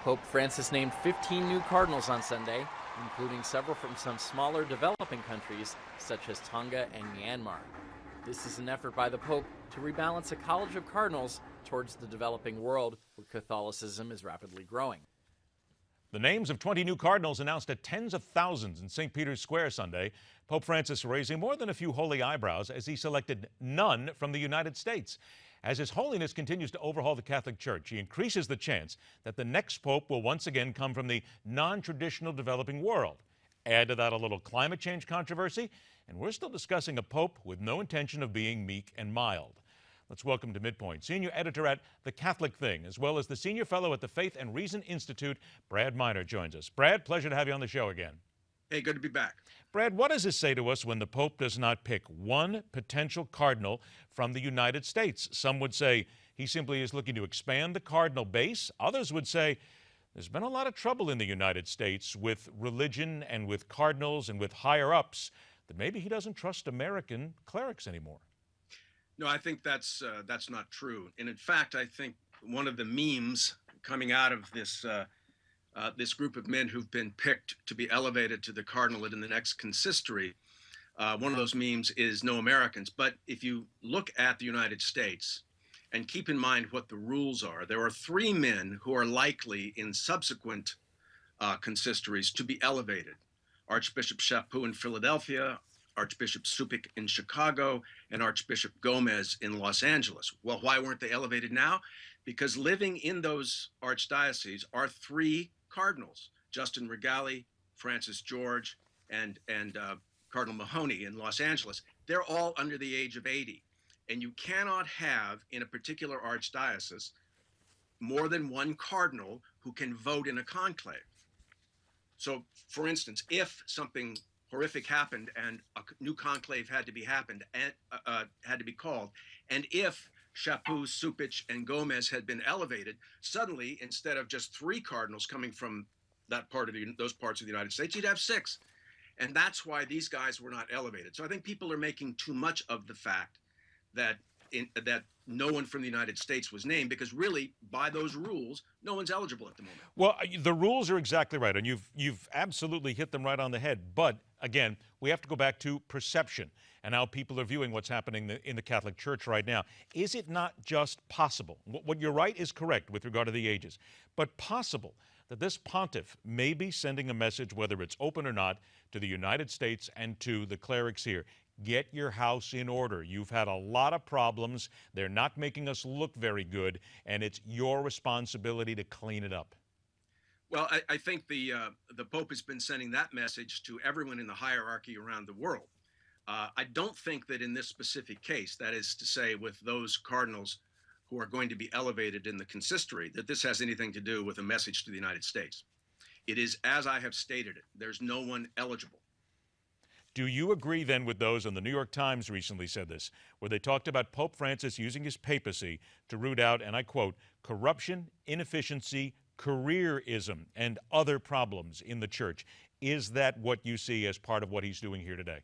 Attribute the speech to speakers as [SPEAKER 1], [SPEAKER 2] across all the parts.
[SPEAKER 1] Pope Francis named 15 new cardinals on Sunday, including several from some smaller developing countries such as Tonga and Myanmar. This is an effort by the Pope to rebalance a college of cardinals towards the developing world where Catholicism is rapidly growing.
[SPEAKER 2] The names of 20 new cardinals announced at tens of thousands in St. Peter's Square Sunday. Pope Francis raising more than a few holy eyebrows as he selected none from the United States. As His Holiness continues to overhaul the Catholic Church, he increases the chance that the next pope will once again come from the non-traditional developing world. Add to that a little climate change controversy, and we're still discussing a pope with no intention of being meek and mild. Let's welcome to MidPoint senior editor at The Catholic Thing, as well as the senior fellow at the Faith and Reason Institute, Brad Miner, joins us. Brad, pleasure to have you on the show again.
[SPEAKER 3] Hey, good to be back.
[SPEAKER 2] Brad, what does this say to us when the Pope does not pick one potential cardinal from the United States? Some would say he simply is looking to expand the cardinal base. Others would say there's been a lot of trouble in the United States with religion and with cardinals and with higher-ups that maybe he doesn't trust American clerics anymore.
[SPEAKER 3] No, I think that's not true. And in fact, I think one of the memes coming out of this this group of men who've been picked to be elevated to the cardinalate in the next consistory, one of those memes is no Americans. But if you look at the United States and keep in mind what the rules are, there are 3 men who are likely in subsequent consistories to be elevated: Archbishop Chaput in Philadelphia, Archbishop Supik in Chicago, and Archbishop Gomez in Los Angeles. Well, why weren't they elevated now? Because living in those archdioceses are 3 cardinals: Justin Regali, Francis George, and Cardinal Mahoney in Los Angeles. They're all under the age of 80. And you cannot have in a particular archdiocese more than 1 cardinal who can vote in a conclave. So, for instance, if something horrific happened and a new conclave had to be called, and if Chaput, Supich, and Gomez had been elevated, suddenly, instead of just 3 cardinals coming from that part of those parts of the United States, you'd have 6. And that's why these guys were not elevated. So I think people are making too much of the fact that no one from the United States was named, because really, by those rules, no one's eligible at the moment.
[SPEAKER 2] Well, the rules are exactly right, and you've absolutely hit them right on the head. But again, we have to go back to perception and how people are viewing what's happening in the Catholic Church right now. Is it not just possible? What you're right is correct with regard to the ages, but possible that this pontiff may be sending a message, whether it's open or not, to the United States and to the clerics here. Get your house in order. You've had a lot of problems. They're not making us look very good, and it's your responsibility to clean it up.
[SPEAKER 3] Well, I think the Pope has been sending that message to everyone in the hierarchy around the world. I don't think that in this specific case, that is to say with those cardinals who are going to be elevated in the consistory, that this has anything to do with a message to the United States. It is, as I have stated it, there's no one eligible.
[SPEAKER 2] Do you agree then with those, and the New York Times recently said this, where they talked about Pope Francis using his papacy to root out, and I quote, corruption, inefficiency, careerism, and other problems in the church? Is that what you see as part of what he's doing here today?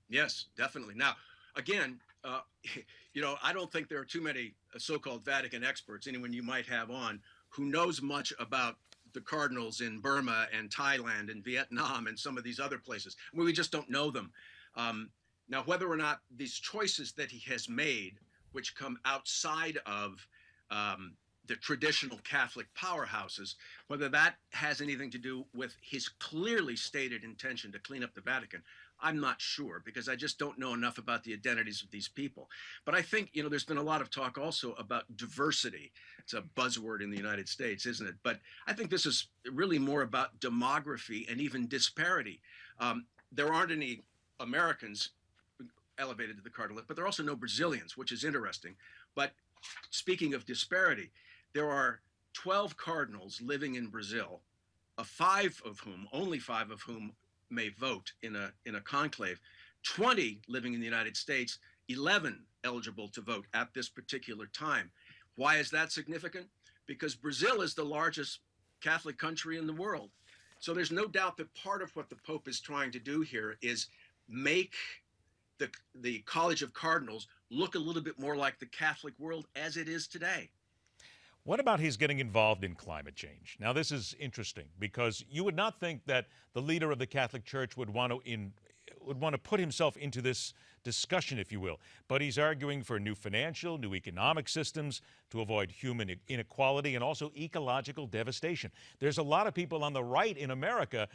[SPEAKER 3] Yes, definitely. Now, again, I don't think there are too many so-called Vatican experts, anyone you might have on, who knows much about the cardinals in Burma and Thailand and Vietnam and some of these other places. We just don't know them. Now, whether or not these choices that he has made, which come outside of the traditional Catholic powerhouses, whether that has anything to do with his clearly stated intention to clean up the Vatican, I'm not sure, because I just don't know enough about the identities of these people. But I think, there's been a lot of talk also about diversity. It's a buzzword in the United States, isn't it? But I think this is really more about demography and even disparity. There aren't any Americans elevated to the cardinalate, but there are also no Brazilians, which is interesting. But speaking of disparity, there are 12 cardinals living in Brazil, only 5 of whom may vote in a conclave, 20 living in the United States, 11 eligible to vote at this particular time. Why is that significant? Because Brazil is the largest Catholic country in the world. So there's no doubt that part of what the Pope is trying to do here is make the College of Cardinals look a little bit more like the Catholic world as it is today.
[SPEAKER 2] What about his getting involved in climate change? Now, this is interesting because you would not think that the leader of the Catholic Church would want to put himself into this discussion, if you will. But he's arguing for new financial, new economic systems to avoid human inequality and also ecological devastation. There's a lot of people on the right in America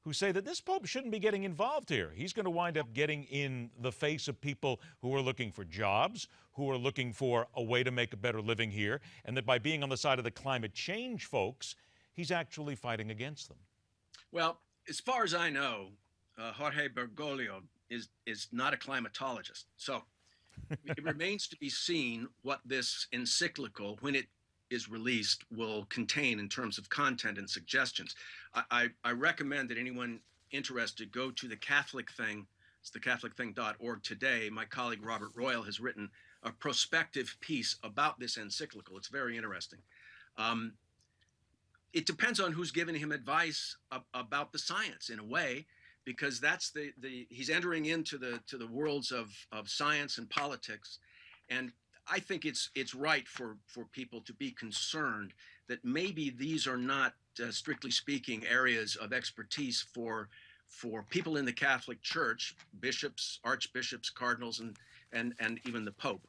[SPEAKER 2] who say that this Pope shouldn't be getting involved here. He's going to wind up getting in the face of people who are looking for jobs, who are looking for a way to make a better living here, and that by being on the side of the climate change folks, he's actually fighting against them.
[SPEAKER 3] Well, as far as I know, Jorge Bergoglio is not a climatologist. So it remains to be seen what this encyclical, when it is released, will contain in terms of content and suggestions. I recommend that anyone interested go to the Catholic Thing. It's thecatholicthing.org today. My colleague Robert Royal has written a prospective piece about this encyclical. It's very interesting. It depends on who's giving him advice about the science in a way, because that's he's entering into the worlds of science and politics. And I think it's right for people to be concerned that maybe these are not, strictly speaking, areas of expertise for people in the Catholic Church, bishops, archbishops, cardinals, and even the Pope.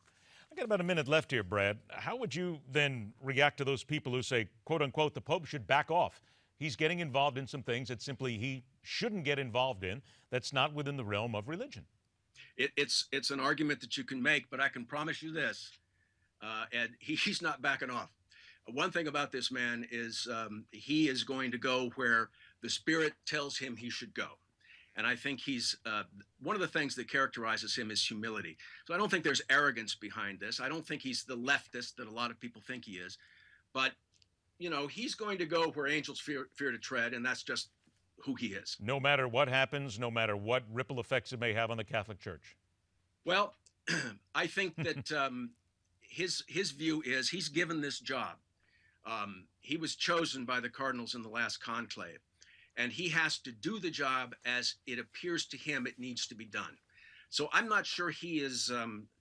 [SPEAKER 2] I got about a minute left here, Brad. How would you then react to those people who say, quote unquote, the Pope should back off? He's getting involved in some things that simply he shouldn't get involved in, that's not within the realm of religion.
[SPEAKER 3] It's an argument that you can make, but I can promise you this, Ed, he's not backing off. One thing about this man is he is going to go where the Spirit tells him he should go. And I think he's, one of the things that characterizes him is humility. So I don't think there's arrogance behind this. I don't think he's the leftist that a lot of people think he is. But, you know, he's going to go where angels fear to tread, and that's just who he is.
[SPEAKER 2] No matter what happens, no matter what ripple effects it may have on the Catholic Church.
[SPEAKER 3] Well, I think that his view is he's given this job. He was chosen by the Cardinals in the last conclave, and he has to do the job as it appears to him it needs to be done. So I'm not sure he is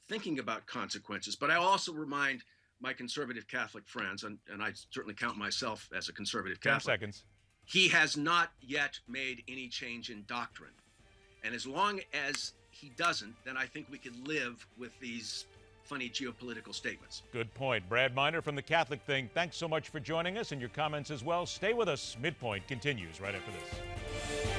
[SPEAKER 3] thinking about consequences, but I also remind my conservative Catholic friends, and I certainly count myself as a conservative Catholic.
[SPEAKER 2] 10 seconds.
[SPEAKER 3] He has not yet made any change in doctrine. And as long as he doesn't, then I think we can live with these funny geopolitical statements.
[SPEAKER 2] Good point. Brad Miner from the Catholic Thing, thanks so much for joining us and your comments as well. Stay with us. MidPoint continues right after this.